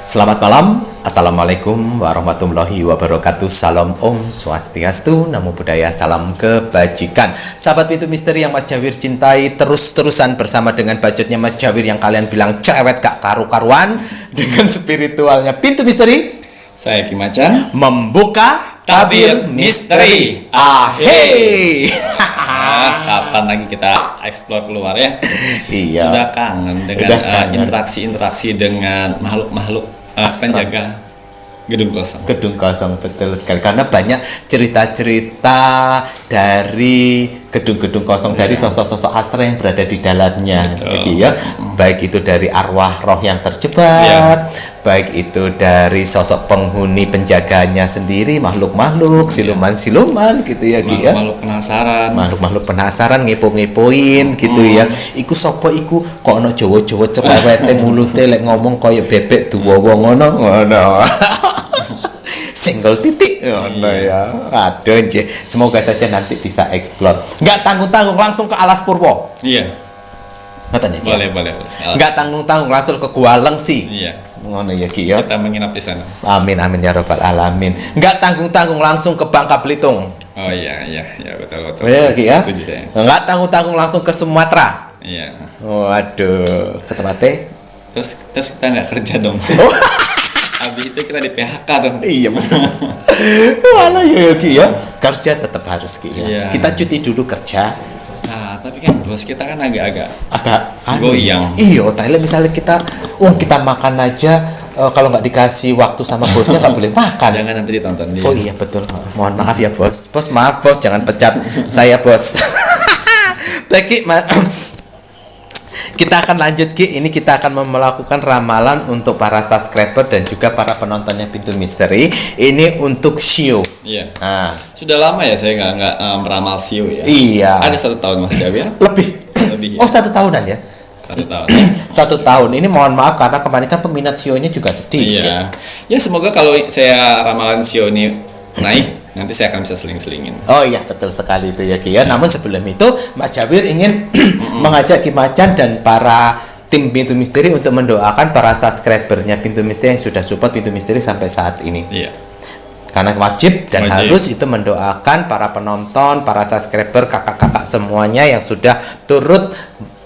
Selamat malam, Assalamualaikum warahmatullahi wabarakatuh. Salam Om Swastiastu, Namo Buddhaya, salam kebajikan. Sahabat Pintu Misteri yang Mas Jawir cintai, terus-terusan bersama dengan bacotnya Mas Jawir yang kalian bilang cerewet gak karu-karuan, dengan spiritualnya Pintu Misteri. Saya Ki Macan Membuka tabir misteri. Ahey. Kapan lagi kita explore keluar ya? Iya. Sudah kangen dengan interaksi-interaksi dengan makhluk-makhluk penjaga gedung kosong. Gedung kosong, betul sekali. Karena banyak cerita-cerita dari gedung-gedung kosong, dari sosok-sosok astra yang berada di dalamnya. Ya. Baik itu dari arwah roh yang terjebak, baik itu dari sosok penghuni penjaganya sendiri, makhluk-makhluk, siluman-siluman gitu ya, Makhluk-makhluk penasaran. Makhluk-makhluk penasaran, ngepo-ngepoin gitu ya. Iku sopo iku kok ono Jawa-Jawa cerewete mulute lek ngomong koyo bebek duwowo ngono. Single titik ngono ya. Aduh nggih. Semoga saja nanti bisa explore. Enggak tanggung-tanggung langsung ke Alas Purwo. Iya. Ngoten ya. Boleh. Enggak tanggung-tanggung langsung ke Gua Lengsi. Iya. Ngono ya Ki ya. Kita menginap di sana. Amin ya rabbal alamin. Enggak tanggung-tanggung langsung ke Bangka Belitung. Oh iya betul. Iya Ki ya. Setuju saya. Enggak tanggung-tanggung langsung ke Sumatera. Iya. Waduh, ke tempatnya. Terus kita nggak kerja dong. Habis itu kita di PHK dong. Iya betul. Walah ya Ki ya. Kerja tetap harus Ki ya. Iya. Kita cuti dulu kerja. Nah, tapi kan bos kita kan agak Goyang. Iya, Thailand misalnya kita makan aja, kalau nggak dikasih waktu sama bosnya nggak boleh makan. Jangan nanti ditonton dia. Oh iya betul. Mohon maaf ya bos. Bos maaf bos, jangan pecat saya bos. Tapi kita akan lanjut Ki. Ini kita akan melakukan ramalan untuk para subscriber dan juga para penontonnya Pintu Misteri. Ini untuk Shio. Iya. Nah, sudah lama ya saya nggak meramal Shio ya. Iya. Ada 1 tahun Mas Jawir. Lebih. Ya. Oh 1 tahunan ya. 1 tahun. 1 tahun. Ini mohon maaf karena kemarin kan peminat Shio-nya juga sedikit. Iya. Ya semoga kalau saya ramalan Shio ini naik, nanti saya akan bisa seling-selingin. Oh iya betul sekali itu ya Ki ya. Namun sebelum itu Mas Jawir ingin mengajak Ki Macan dan para tim Pintu Misteri untuk mendoakan para subscribernya Pintu Misteri yang sudah support Pintu Misteri sampai saat ini. Iya. Karena wajib harus itu mendoakan para penonton, para subscriber, kakak-kakak semuanya yang sudah turut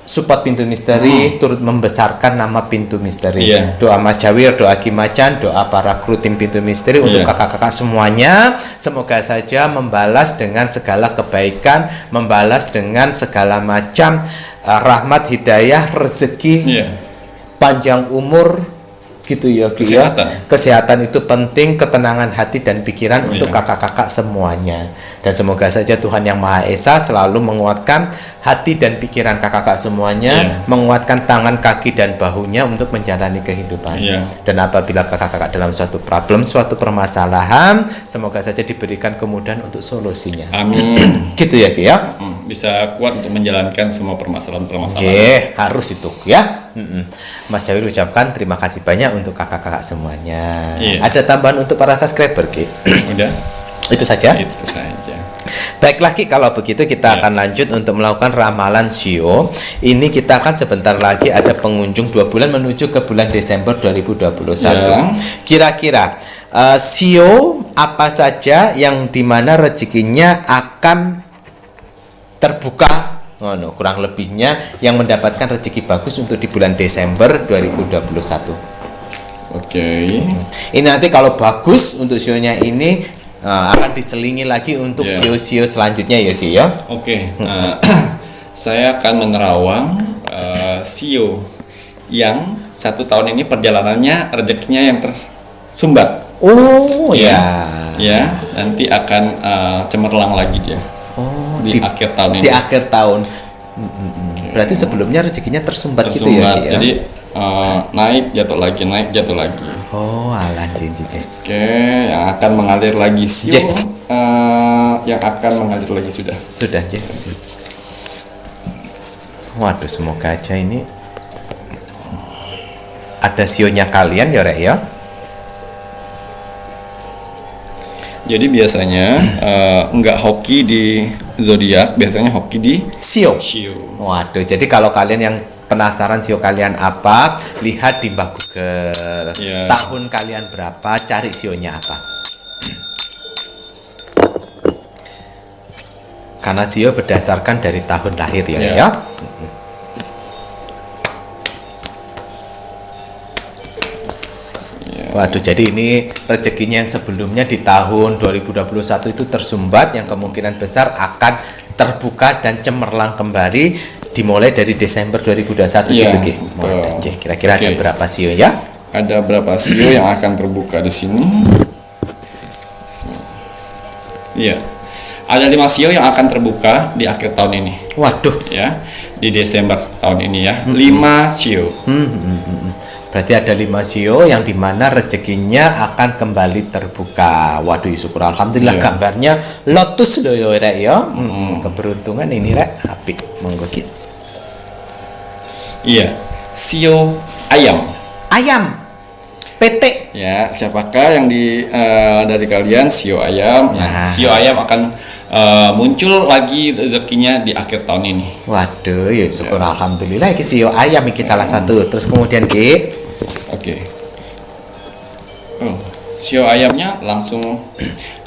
support Pintu Misteri, turut membesarkan nama Pintu Misteri. Iya. Doa Mas Jawir, doa Ki Macan, doa para kru tim Pintu Misteri untuk kakak-kakak semuanya. Semoga saja membalas dengan segala kebaikan, membalas dengan segala macam rahmat, hidayah, rezeki, panjang umur gitu ya Ki ya. Kesehatan itu penting, ketenangan hati dan pikiran untuk kakak-kakak semuanya. Dan semoga saja Tuhan Yang Maha Esa selalu menguatkan hati dan pikiran kakak-kakak semuanya, menguatkan tangan, kaki dan bahunya untuk menjalani kehidupan. Dan apabila kakak-kakak dalam suatu problem, suatu permasalahan, semoga saja diberikan kemudahan untuk solusinya. Amin. Gitu ya Ki ya. Bisa kuat untuk menjalankan semua permasalahan-permasalahan. Oke, harus itu ya. Mas Jawir ucapkan terima kasih banyak untuk kakak-kakak semuanya. Ada tambahan untuk para subscriber Ki? Udah. Itu saja. Itu saja. Baiklah Ki, kalau begitu kita akan lanjut untuk melakukan ramalan Shio. Ini kita akan sebentar lagi ada pengunjung 2 bulan menuju ke bulan Desember 2021. Kira-kira Shio apa saja yang dimana rezekinya akan terbuka, kurang lebihnya yang mendapatkan rezeki bagus untuk di bulan Desember 2021. Oke. Ini nanti kalau bagus untuk Shio-nya ini akan diselingi lagi untuk Shio-Shio selanjutnya ya Ki ya. Oke. Saya akan menerawang Shio yang 1 tahun ini perjalanannya rezekinya yang tersumbat. Oh ya. Nanti akan cemerlang lagi dia. Di akhir tahun ini. Di akhir tahun. Berarti sebelumnya rezekinya tersumbat gitu ya Ki ya. Jadi naik jatuh lagi. Oh alah cincin. Oke, yang akan mengalir lagi Shio. Yang akan mengalir lagi sudah J. Waduh, semoga aja ini ada Shio-nya kalian ya Rek ya. Jadi biasanya nggak hoki di zodiak, biasanya hoki di Shio. Shio. Waduh, jadi kalau kalian yang penasaran sio kalian apa, lihat di Mbah Google. Iya. Tahun kalian berapa, cari sionya apa. Karena sio berdasarkan dari tahun lahir ya. Iya. Ya. Waduh, jadi ini rezekinya yang sebelumnya di tahun 2021 itu tersumbat, yang kemungkinan besar akan terbuka dan cemerlang kembali dimulai dari Desember 2021 Iya, gitu, Ki. betul. Oke, kira-kira ada Oke. berapa sio ya? Ada berapa sio yang akan terbuka di sini? Iya. Ada 5 sio yang akan terbuka di akhir tahun ini, Waduh, ya. Di Desember tahun ini ya. 5 sio. berarti ada 5 sio yang dimana rezekinya akan kembali terbuka. Waduh, syukur alhamdulillah. Iya. Gambarnya lotus loh ya, Rek ya. Keberuntungan ini, Rek. Apik, monggo Ki. Iya. Sio ayam. Ayam. PT. Ya, siapakah yang dari kalian sio ayam? Ya, Nah. sio ayam akan muncul lagi rezekinya di akhir tahun ini. Waduh, ya syukur alhamdulillah iki sio ayam iki salah satu. Terus kemudian Ki, Oke. Oh, sio ayamnya langsung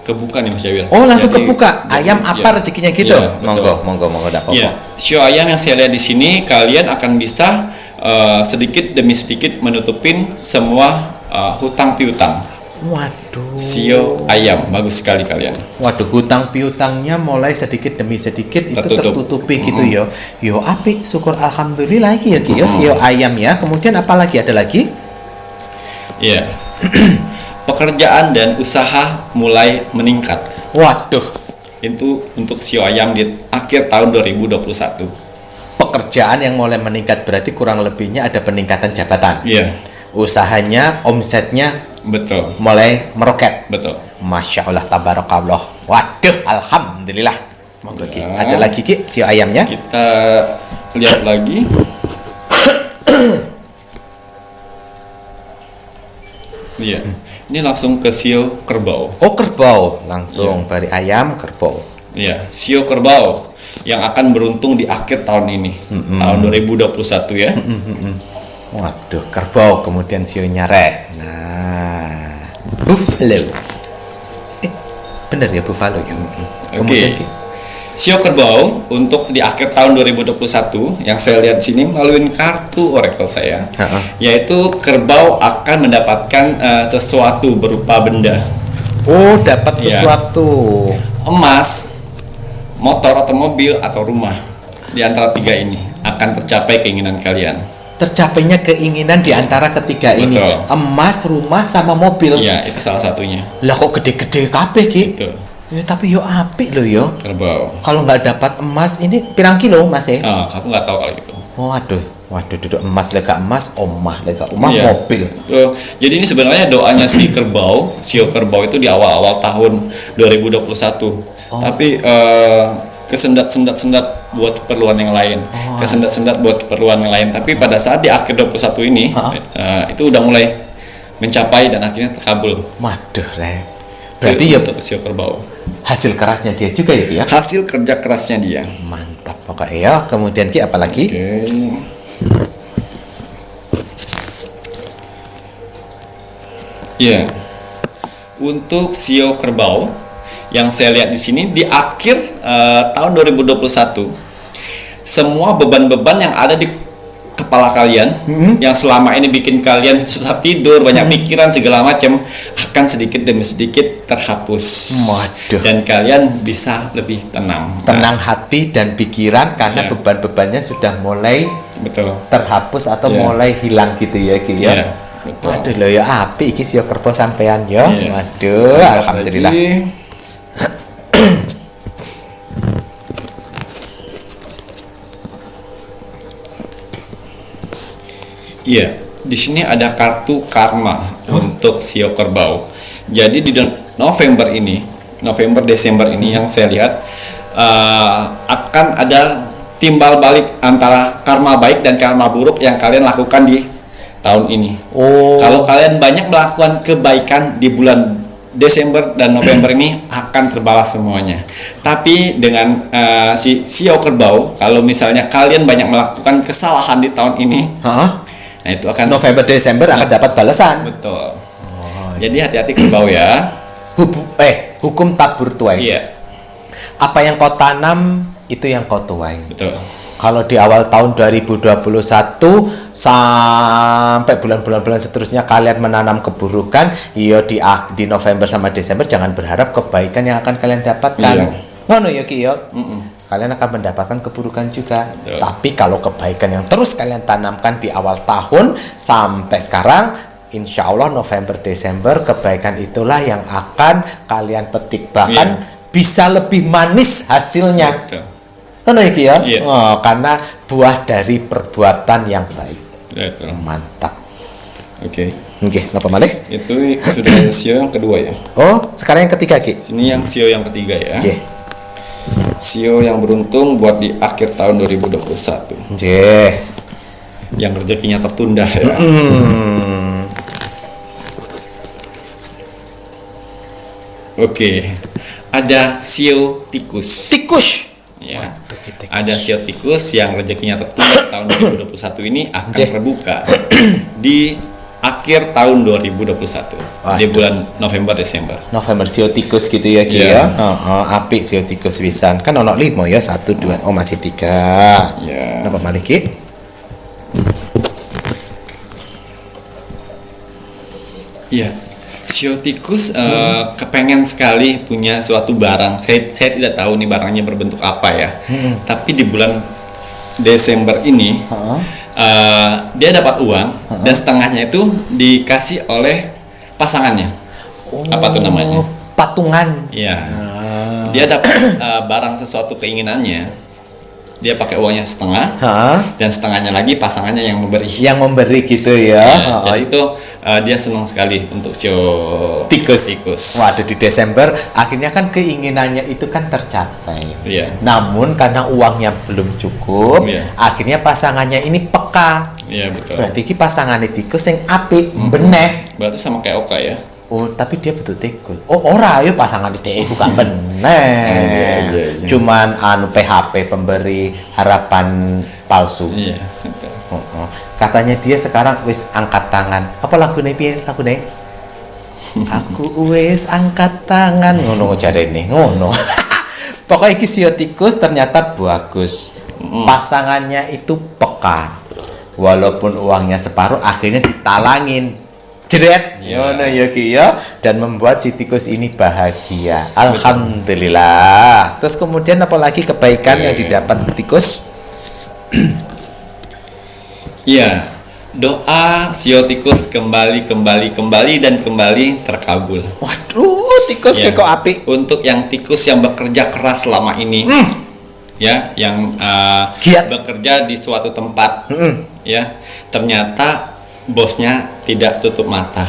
kebuka nih Mas Jawil. oh langsung Jadi- kebuka. Ayam jadi- apa ya. rezekinya gitu? Iya, betul. Monggo dak apa-apa. Iya, sio ayam yang saya lihat di sini kalian akan bisa sedikit demi sedikit menutupin semua hutang piutang. Waduh. Sio ayam bagus sekali kalian. Waduh, hutang piutangnya mulai sedikit demi sedikit itu Tertutup. tertutupi gitu ya. Yo apik, syukur alhamdulillah iki ya Ki ya, sio ayam ya. Kemudian apa lagi? Ada lagi? Iya. Pekerjaan dan usaha mulai meningkat. Waduh, Itu untuk sio ayam di akhir tahun 2021. pekerjaan yang mulai meningkat berarti kurang lebihnya ada peningkatan jabatan. Iya, Usahanya, omsetnya betul. mulai meroket. Betul. Masya Allah, tabarakallah. Waduh, alhamdulillah. Monggo Ki. Ya. Ada lagi Ki, sio ayamnya? Kita lihat lagi. Iya. Ini langsung ke sio kerbau. Oh, kerbau. Langsung dari ayam kerbau. Iya, sio kerbau yang akan beruntung di akhir tahun ini. Tahun 2021 ya. Waduh, kerbau, kemudian sionya Rek. Nah, buffalo. Bener ya buffalo ya. Kemudian Ki. Sio kerbau untuk di akhir tahun 2021 yang saya lihat di sini melalui kartu oracle saya, Ha-ha. yaitu kerbau akan mendapatkan sesuatu berupa benda, Oh, dapat Iya. sesuatu. emas, motor atau mobil atau rumah. Di antara 3 ini akan tercapai keinginan kalian. Tercapainya keinginan di antara ketiga ini. Betul. Emas, rumah, sama mobil. Ya, itu salah satunya. Lah kok gede-gede kabeh Ki? Itu Ya, tapi yo apik loh yo. kerbau. Kalau nggak dapat emas ini pirang kilo Mas ya? Aku nggak tahu kalau gitu. Waduh, duduk emas lega emas, omah lega omah, Iya. mobil. Tuh, jadi ini sebenarnya doanya si kerbau, sio kerbau itu di awal-awal tahun 2021. Tapi kesendat-sendat buat keperluan yang lain. Kesendat-sendat buat keperluan yang lain. Tapi pada saat di akhir 21 ini itu udah mulai mencapai dan akhirnya terkabul. Waduh, Rek. Berarti ya untuk sio kerbau. hasil kerasnya dia juga ya Ki ya? Hasil kerja kerasnya dia. Mantap pokoknya ya. Kemudian Ki apa lagi? Oke. Ya. Untuk sio kerbau yang saya lihat di sini di akhir tahun 2021 semua beban-beban yang ada di kepala kalian yang selama ini bikin kalian susah tidur, banyak pikiran segala macam akan sedikit demi sedikit terhapus. Waduh. Dan kalian bisa lebih tenang. Tenang hati dan pikiran karena Iya. beban-bebannya sudah mulai Betul. terhapus atau Iya. mulai hilang gitu ya Ki ya. Iya, betul. Waduh lo ya api iki sio kerbau sampean ya. Iya. Waduh, Lihat alhamdulillah. lagi. Iya, di sini ada kartu karma untuk sio kerbau. Jadi di November ini, Desember ini yang saya lihat akan ada timbal balik antara karma baik dan karma buruk yang kalian lakukan di tahun ini. Oh. Kalau kalian banyak melakukan kebaikan di bulan Desember dan November ini akan terbalas semuanya. Tapi dengan si Sio Kerbau, kalau misalnya kalian banyak melakukan kesalahan di tahun ini, nah itu akan November Desember akan dapat balasan. Betul. Jadi hati-hati Kerbau ya. Hukum tabur tuai. Iya. Apa yang kau tanam itu yang kau tuai. Betul. Kalau di awal tahun 2021 sampai bulan-bulan seterusnya kalian menanam keburukan, di November sama Desember jangan berharap kebaikan yang akan kalian dapatkan. Ngono ya Ki yo. Kalian akan mendapatkan keburukan juga. Betul. Tapi kalau kebaikan yang terus kalian tanamkan di awal tahun sampai sekarang, insya Allah November Desember kebaikan itulah yang akan kalian petik, bahkan bisa lebih manis hasilnya. Betul. Mana iki ya? Iya. Karena buah dari perbuatan yang baik. Betul. Mantap. Oke. Oke, apa malih? Itu sudah Sio yang kedua ya. Oh, sekarang yang ketiga Ki. Sini yang Sio yang ketiga ya. Oke. Sio yang beruntung buat di akhir tahun 2021. Oke. Yang rezekinya tertunda ya. Oke. Ada Sio Tikus. Tikus. Ya. Waduh, tikus. Ada Sio Tikus yang rezekinya tertunda tahun 2021 ini akan terbuka di akhir tahun 2021. Di bulan November Desember. November Sio Tikus gitu ya Ki ya. Apik Sio Tikus pisan. Kan ono 5 ya, 1 2. Oh, masih 3. Ya. Kenapa malih Ki? Iya. Sio Tikus kepengen sekali punya suatu barang. Saya tidak tahu nih barangnya berbentuk apa ya. Tapi di bulan Desember ini dia dapat uang dan setengahnya itu dikasih oleh pasangannya. Apa tuh namanya? Patungan. Iya. Dia dapat barang sesuatu keinginannya. Dia pakai uangnya setengah dan setengahnya lagi pasangannya yang memberi. Yang memberi gitu ya. Jadi itu dia senang sekali untuk Sio Tikus. Tikus. Waduh, di Desember akhirnya kan keinginannya itu kan tercapai. Iya. Namun karena uangnya belum cukup, akhirnya pasangannya ini peka. Iya betul. Berarti ki pasangannya tikus yang apik, benek. Berarti sama kayak Oka ya. Oh, tapi dia betul tikus. Oh, ora yo pasangan DE bukan benek. Iya. Cuman PHP pemberi harapan palsu. Iya, betul. Katanya dia sekarang wis angkat tangan. Apa lagune piye lagune? Aku wis angkat tangan ngono jarene ngono. Pokoknya iki Sio Tikus ternyata bagus. Pasangannya itu peka. Walaupun uangnya separuh akhirnya ditalangin. Jeret, ngono ya Ki ya, dan membuat si tikus ini bahagia. Alhamdulillah. Terus kemudian apalagi kebaikan yang didapat tikus? Iya. Doa Sio Tikus kembali dan kembali terkabul. Waduh, tikus kok apik. Untuk yang tikus yang bekerja keras selama ini. Ya, yang Giat. bekerja di suatu tempat. Ya, ternyata bosnya tidak tutup mata.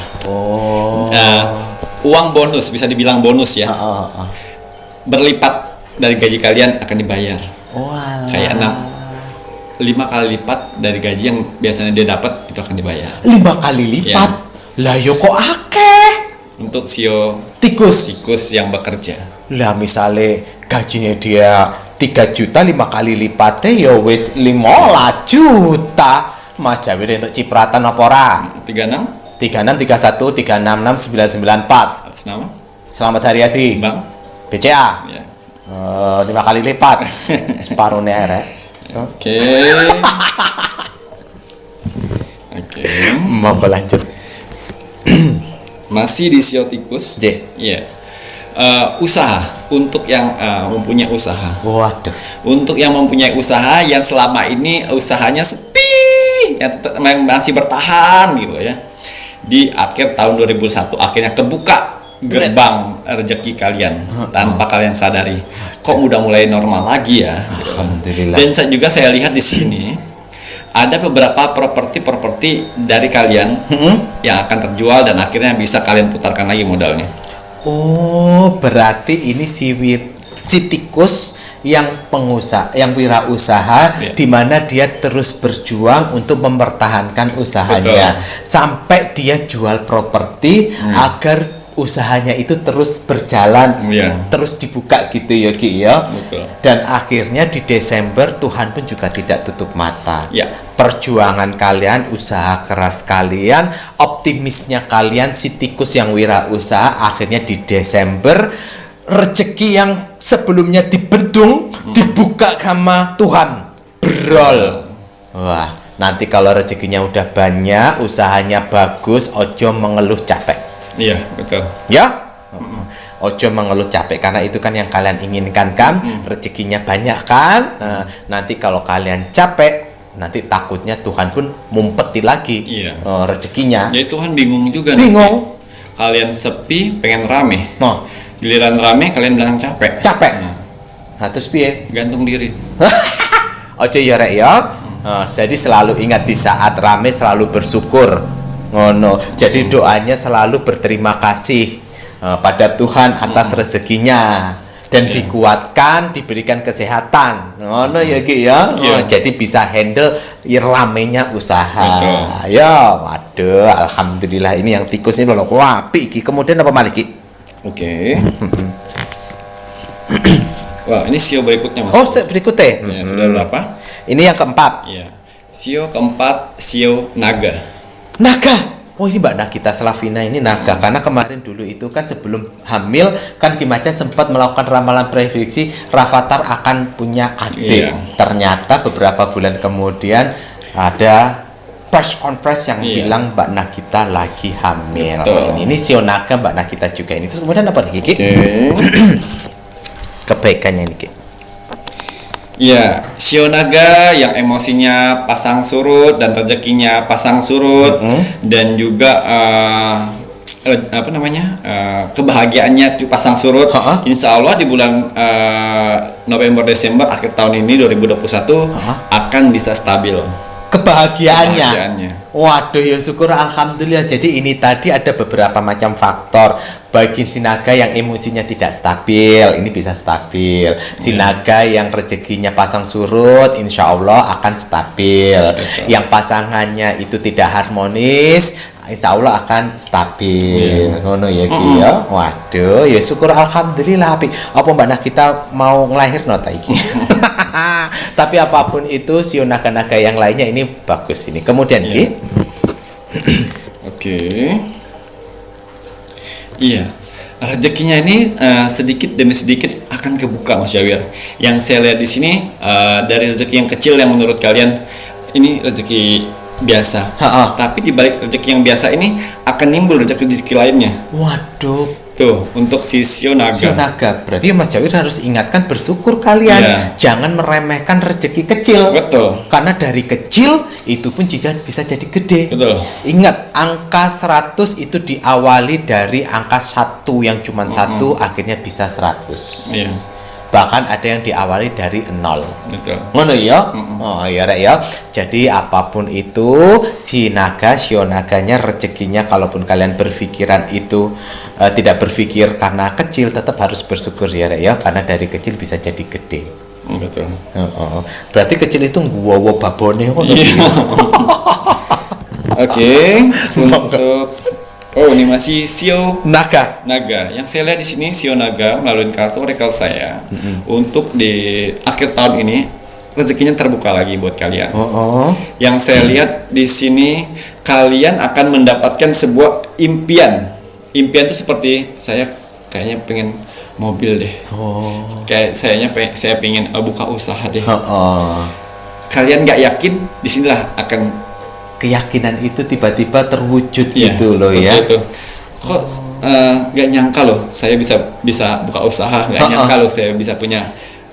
Uang bonus, bisa dibilang bonus ya. Berlipat dari gaji kalian akan dibayar. Kayak 5 kali lipat dari gaji yang biasanya dia dapat itu akan dibayar. 5 kali lipat. Lah yo kok akeh. Untuk Sio Tikus yang bekerja. Lah misale gajinya dia 3 juta, 5 kali lipatnya ya wis 15 juta. Mas Jawir untuk cipratan apa ora? 36 36 31 366 994. atas nama Selamat Hari Adi. Bang. BCA. Ya. 5 kali lipat. Separuhnya rek. Oke. Mau lanjut. Masih di Sio Tikus. Iya. Usaha untuk yang mempunyai usaha. Waduh. Untuk yang mempunyai usaha yang selama ini usahanya sepi, yang masih bertahan gitu ya. Di akhir tahun 2001 akhirnya kebuka gerbang rezeki kalian tanpa kalian sadari. Kok udah mulai normal lagi ya? Alhamdulillah. Dan saya lihat di sini ada beberapa properti dari kalian yang akan terjual dan akhirnya bisa kalian putarkan lagi modalnya. Oh, berarti ini si tikus yang pengusaha, yang wirausaha, di mana dia terus berjuang untuk mempertahankan usahanya. Betul. Sampai dia jual properti agar usahanya itu terus berjalan, terus dibuka gitu ya Ki ya. Betul. Dan akhirnya di Desember Tuhan pun juga tidak tutup mata. Ya. Perjuangan kalian, usaha keras kalian, optimisnya kalian, si tikus yang wirausaha, akhirnya di Desember rezeki yang sebelumnya dibendung dibuka sama Tuhan. Brol. Wah, nanti kalau rezekinya udah banyak, usahanya bagus, ojo mengeluh capek. Iya, betul. Ya? Ojo mengeluh capek, karena itu kan yang kalian inginkan kan, rezekinya banyak kan. Nah, nanti kalau kalian capek, nanti takutnya Tuhan pun mumpeti lagi rezekinya. Jadi Tuhan bingung juga. Bingung. Kalian sepi, pengen rame. No. Giliran rame, kalian bilang capek. Capek. Nah, terus piye? Gantung diri. Ojo ya rek ya. Jadi selalu ingat di saat rame selalu bersyukur. Ngono. Jadi doanya selalu berterima kasih pada Tuhan atas rezekinya dan dikuatkan, diberikan kesehatan. Ngono ya Ki ya. Jadi bisa handle ramenya usaha. Ya, waduh, alhamdulillah ini yang tikus ini lho apik Ki. Kemudian apa malih Ki? Oke. Wah, ini sio berikutnya Mas. Oh, berikutnya. Ya, sudah berapa? Ini yang keempat. Iya. Sio keempat, sio naga. Naga. Oh, ini Mbak Nagita Slavina ini naga. Karena kemarin dulu itu kan sebelum hamil kan Ki Macan sempat melakukan ramalan prediksi Rafathar akan punya adik. Ternyata beberapa bulan kemudian ada press conference yang bilang Mbak Nagita lagi hamil. Ini sio naga Mbak Nagita juga ini. Terus kemudian apa nih Ki? Kebaikannya ini Ki. Iya, sio naga yang emosinya pasang surut dan rezekinya pasang surut dan juga kebahagiaannya pasang surut. Insya Allah di bulan November Desember akhir tahun ini 2021 akan bisa stabil. Kebahagiaannya. Waduh ya syukur alhamdulillah. Jadi ini tadi ada beberapa macam faktor. Bagi si naga yang emosinya tidak stabil, ini bisa stabil. Si naga yang rezekinya pasang surut, insya Allah akan stabil. Yang pasangannya itu tidak harmonis, insya Allah akan stabil. Ngono ya Ki ya. Waduh ya syukur alhamdulillah. Apa Mbak Nagita mau ngelahir nota iki? Tapi apapun itu sio naga-naga yang lainnya ini bagus ini. Kemudian Ki. Oke. Iya. Rezekinya ini sedikit demi sedikit akan kebuka Mas Jawir. Yang saya lihat di sini dari rezeki yang kecil yang menurut kalian ini rezeki biasa. Tapi di balik rezeki yang biasa ini akan nimbul rezeki lainnya. Waduh. Tuh, untuk si sio naga. Sio naga. Berarti Mas Jawir harus ingatkan bersyukur kalian. Jangan meremehkan rezeki kecil. Betul. Karena dari kecil itu pun juga bisa jadi gede. Betul. Ingat, angka 100 itu diawali dari angka 1 yang cuma 1 akhirnya bisa 100. Iya. Bahkan ada yang diawali dari 0. Betul. Ngono ya? Oh iya rek ya. Jadi apapun itu si naga, sio naganya rezekinya kalaupun kalian berpikiran itu tidak berpikir karena kecil, tetap harus bersyukur ya rek ya, karena dari kecil bisa jadi gede. Betul. Berarti kecil itu nggowo babone ngono. Oke. Untuk ini masih sio naga. Yang saya lihat di sini sio naga melalui kartu oracle saya untuk di akhir tahun ini rezekinya terbuka lagi buat kalian. Yang saya lihat di sini kalian akan mendapatkan sebuah impian. Impian itu seperti saya kayaknya pengen mobil deh. Kayak saya pengen buka usaha deh. Kalian nggak yakin, disinilah akan keyakinan itu tiba-tiba terwujud gitu loh ya. Itu. Kok nggak nyangka loh saya bisa buka usaha, nggak nyangka loh saya bisa punya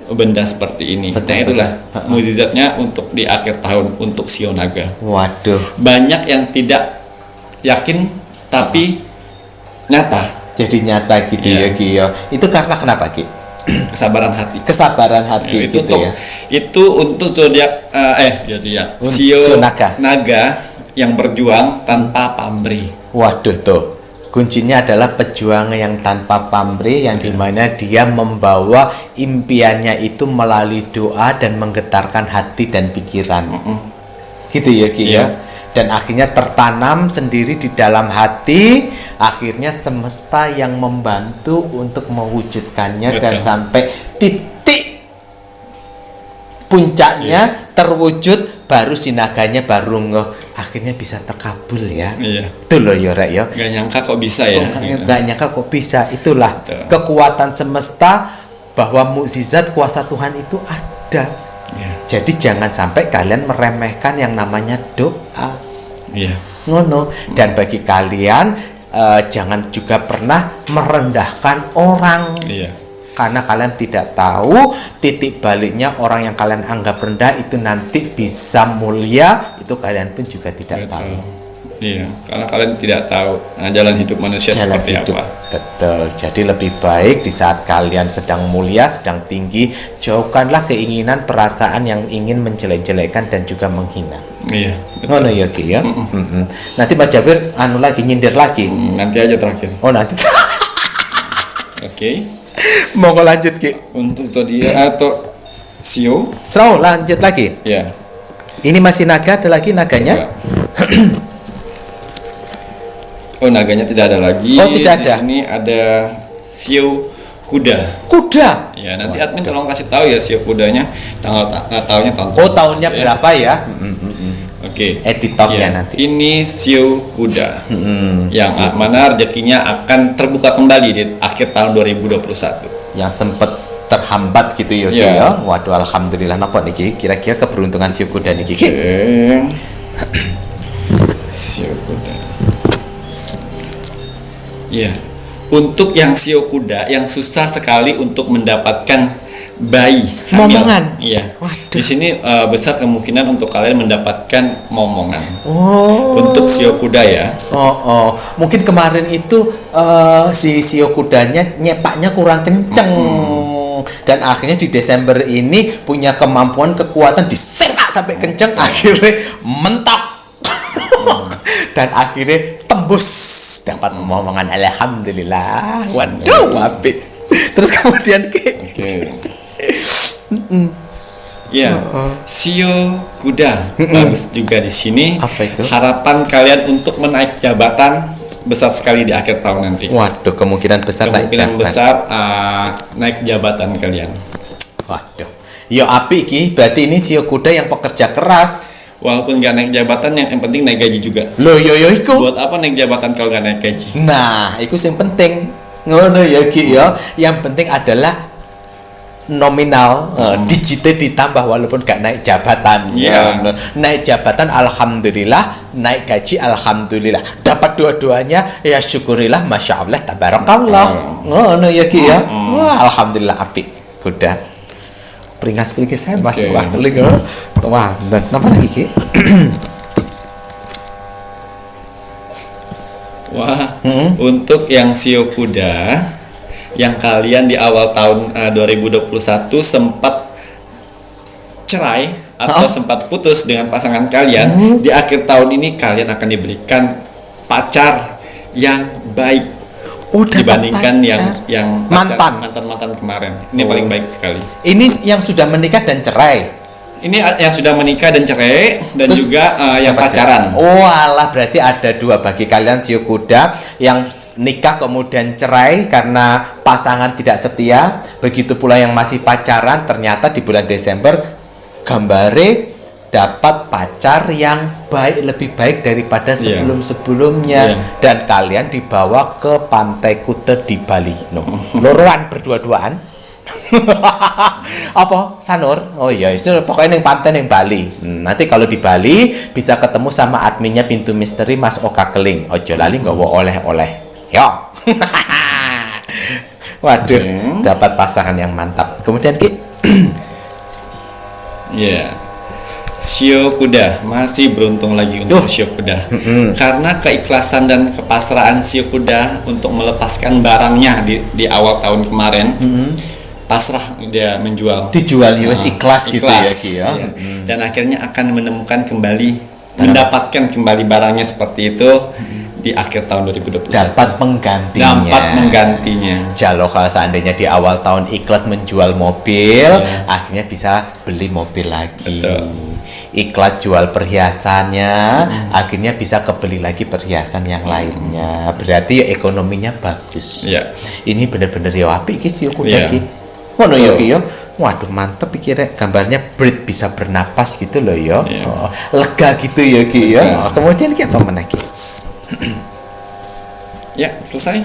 benda seperti ini. Nah itulah mukjizatnya untuk di akhir tahun untuk sio naga. Waduh. Banyak yang tidak yakin tapi nyata. Jadi nyata gitu ya Ki ya. Itu karena kenapa Ki? Kesabaran hati gitu ya. Itu untuk zodiak sio naga yang berjuang tanpa pamrih. Waduh tuh, kuncinya adalah pejuang yang tanpa pamrih, yang dimana dia membawa impiannya itu melalui doa dan menggetarkan hati dan pikiran. Gitu ya Ki ya. Dan akhirnya tertanam sendiri di dalam hati, akhirnya semesta yang membantu untuk mewujudkannya. Betul. Dan sampai titik puncaknya terwujud, baru si naganya baru akhirnya bisa terkabul ya. Iya. Itu loh ya Rek ya. Gak nyangka kok bisa ya. Nggak nyangka kok bisa. Itulah Betul. kekuatan semesta, bahwa mukjizat kuasa Tuhan itu ada. Iya. Jadi jangan sampai kalian meremehkan yang namanya doa. Iya. Ngono. Dan bagi kalian jangan juga pernah merendahkan orang. Iya. Karena kalian tidak tahu titik baliknya orang yang kalian anggap rendah itu nanti bisa mulia, itu kalian pun juga tidak tahu. Iya, karena kalian tidak tahu jalan hidup manusia Jalan seperti hidup. apa. Betul. Jadi lebih baik di saat kalian sedang mulia, sedang tinggi, jauhkanlah keinginan, perasaan yang ingin menjelek-jelekan dan juga menghina. Iya. Ngono ya Ki ya. Nanti Mas Jafir nyindir lagi. Nanti aja terakhir. Oh nanti. Oke. Mau lanjut Ki. Untuk zodiak atau Sio. So lanjut lagi. Ya. Ini masih naga, ada lagi naganya? Ya. Oh, naganya tidak ada lagi. Oh, tidak Di ada. sini ada Sio kuda. Kuda. Ya, nanti admin tolong kasih tahu ya Sio kudanya tahunnya tahun. Oh tahunnya Ya. berapa ya? Oke. Editornya Ya, nanti. ini Sio kuda. Yang mana rezekinya akan terbuka kembali di akhir tahun 2021. Yang sempat terhambat gitu ya Ki Ya. ya. Waduh alhamdulillah napa niki? Kira-kira keberuntungan si kuda niki Ki? Oke. Sio kuda. Ya. Untuk yang sio kuda yang susah sekali untuk mendapatkan bayi hamil. Momongan? Iya. Waduh. Di sini besar kemungkinan untuk kalian mendapatkan momongan. Oh. Untuk sio kuda ya. Oh. Mungkin kemarin itu si sio kudanya nyepaknya kurang kenceng. Dan akhirnya di Desember ini punya kemampuan kekuatan diserak sampai kenceng, akhirnya mentok. Dan akhirnya tembus dapat omongan alhamdulillah. Waduh, apik. Terus kemudian Oke. Ya, sio kuda bagus juga di sini. Apa itu? Harapan kalian untuk menaik jabatan besar sekali di akhir tahun nanti. Waduh, kemungkinan besar naik Kemungkinan jabatan. besar naik jabatan kalian. Waduh. Ya apik ki, berarti ini sio kuda yang pekerja keras. Walaupun nggak naik jabatan, yang penting naik gaji juga. Loh yo iku. Buat apa naik jabatan kalau nggak naik gaji? Nah, itu yang penting. Ngono ya Ki ya. Yang penting adalah nominal, digitnya ditambah walaupun gak naik jabatan. Iya. Naik jabatan alhamdulillah, naik gaji alhamdulillah. Dapat dua-duanya ya syukurilah, masya Allah, tabarakallah. Ngono ya Ki ya. Wah, alhamdulillah apik. Kuda. Peringas saya Mas. Oke. Wah, lagi. Wah, dan apa lagi Ki? Wah, untuk yang sio kuda yang kalian di awal tahun 2021 sempat cerai atau sempat putus dengan pasangan kalian, di akhir tahun ini kalian akan diberikan pacar yang baik dibandingkan yang mantan kemarin. Ini paling baik sekali. Ini yang sudah menikah dan cerai. Ini yang sudah menikah dan cerai dan Terus, juga yang pacaran. Oh alah, berarti ada dua bagi kalian sio kuda yang nikah kemudian cerai karena pasangan tidak setia. Begitu pula yang masih pacaran, ternyata di bulan Desember gambare dapat pacar yang baik, lebih baik daripada sebelum-sebelumnya. Dan kalian dibawa ke Pantai Kuta di Bali. Loroan berdua-duaan. Apa Sanur? Oh iya, itu pokoknya yang pantai yang Bali. Nanti kalau di Bali bisa ketemu sama adminnya Pintu Misteri Mas Oka Keling. Ojo lali nggawa oleh-oleh. Yo. Waduh, dapat pasangan yang mantap. Kemudian Ki. Sio kuda masih beruntung lagi untuk sio kuda. Karena keikhlasan dan kepasrahan sio kuda untuk melepaskan barangnya di awal tahun kemarin. Pasrah dia dijual ikhlas gitu ya Ki ya. Dan akhirnya akan menemukan kembali mendapatkan kembali barangnya seperti itu di akhir tahun 2021. Dapat menggantinya. Jalo kalau seandainya di awal tahun ikhlas menjual mobil, akhirnya bisa beli mobil lagi. Betul. ikhlas jual perhiasannya, akhirnya bisa kebeli lagi perhiasan yang lainnya. Berarti ya ekonominya bagus. Ini bener-bener ya apik iki sih kuda iki. Ngono ya ki ya. Waduh mantep iki rek, gambarnya breed bisa bernapas gitu loh ya. Lega gitu ya ki ya. Kemudian ki apa meneh ki? Ya, selesai.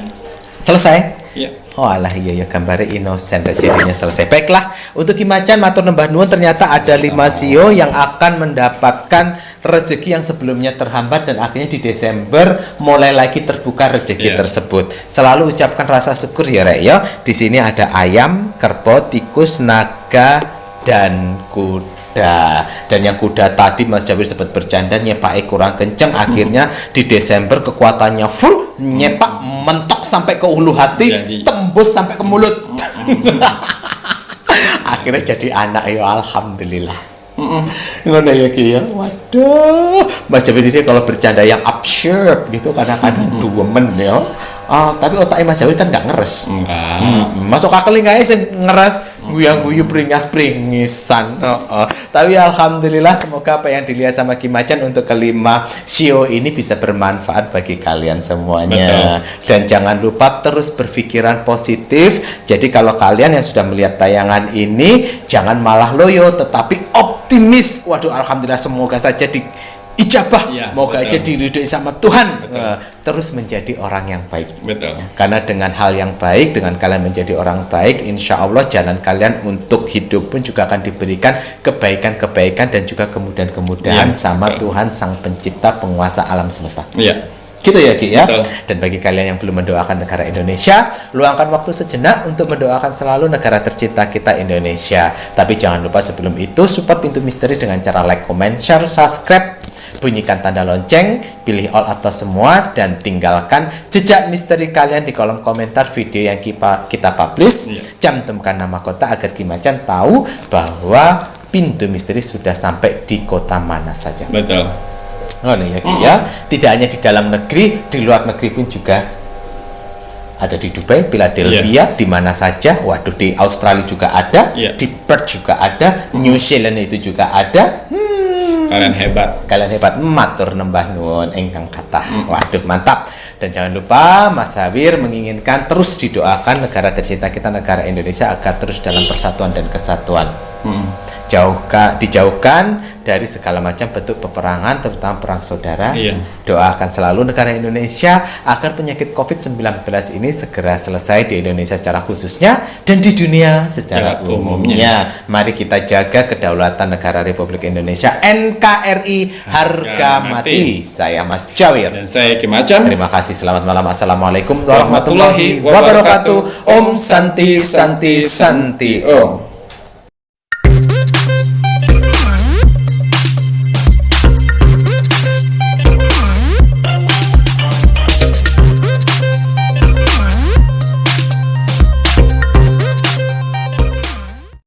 Ya. Oh alah iya ya gambarnya innocent jadinya selesai. Baiklah, untuk Ki Macan matur nembah nuwun, ternyata ada 5 sio yang akan mendapatkan rezeki yang sebelumnya terhambat dan akhirnya di Desember mulai lagi terbuka rezeki tersebut. Selalu ucapkan rasa syukur ya Rek ya. Di sini ada ayam, kerbau, tikus, naga dan kuda. Dan yang kuda tadi Mas Jawir sempat bercanda nyepaknya kurang kenceng, akhirnya di Desember kekuatannya full, nyepak mentok sampai ke ulu hati, tembus sampai ke mulut. Akhirnya jadi anak ya, alhamdulillah. Ngono ya Ki ya. Waduh, Mas Jawir ini kalau bercanda yang absurd gitu kadang-kadang duemen ya. Tapi otaknya Mas Jawir kan nggak ngeres. Masuk akal nggak sih ngeres, guyang-guyu pringis-pringisan. Tapi alhamdulillah semoga apa yang dilihat sama Ki Macan untuk kelima sio ini bisa bermanfaat bagi kalian semuanya. Dan jangan lupa terus berpikiran positif. Jadi kalau kalian yang sudah melihat tayangan ini jangan malah loyo tetapi optimis. Waduh alhamdulillah semoga saja ijabah, moga aja diridhoi sama Tuhan. Terus menjadi orang yang baik. Karena dengan hal yang baik, dengan kalian menjadi orang baik, insya Allah jalan kalian untuk hidup pun juga akan diberikan kebaikan-kebaikan dan juga kemudahan-kemudahan sama Tuhan Sang Pencipta Penguasa alam semesta. Gitu ya Ki ya. Dan bagi kalian yang belum mendoakan negara Indonesia, luangkan waktu sejenak untuk mendoakan selalu negara tercinta kita Indonesia. Tapi jangan lupa sebelum itu support Pintu Misteri dengan cara like, comment, share, subscribe, bunyikan tanda lonceng, pilih all atau semua, dan tinggalkan jejak misteri kalian di kolom komentar video yang kita publish. Cantumkan nama kota agar Ki Macan tahu bahwa Pintu Misteri sudah sampai di kota mana saja. Oh ya Ki ya, tidak hanya di dalam negeri, di luar negeri pun juga ada, di Dubai, Philadelphia, di mana saja. Waduh, di Australia juga ada, di Perth juga ada, New Zealand itu juga ada. Kalian hebat, matur nembah nuwun ingkang kathah. Waduh mantap. Dan jangan lupa Mas Jawir menginginkan terus didoakan negara tercinta kita, negara Indonesia, agar terus dalam persatuan dan kesatuan. Dijauhkan dari segala macam bentuk peperangan, terutama perang saudara. Doakan selalu negara Indonesia agar penyakit COVID-19 ini segera selesai di Indonesia secara khususnya dan di dunia secara umumnya. Mari kita jaga kedaulatan negara Republik Indonesia, NKRI harga mati. Saya Mas Jawir dan saya Ki Macan. Terima kasih, selamat malam. Assalamualaikum warahmatullahi wabarakatuh. Om Santi Santi Santi Om.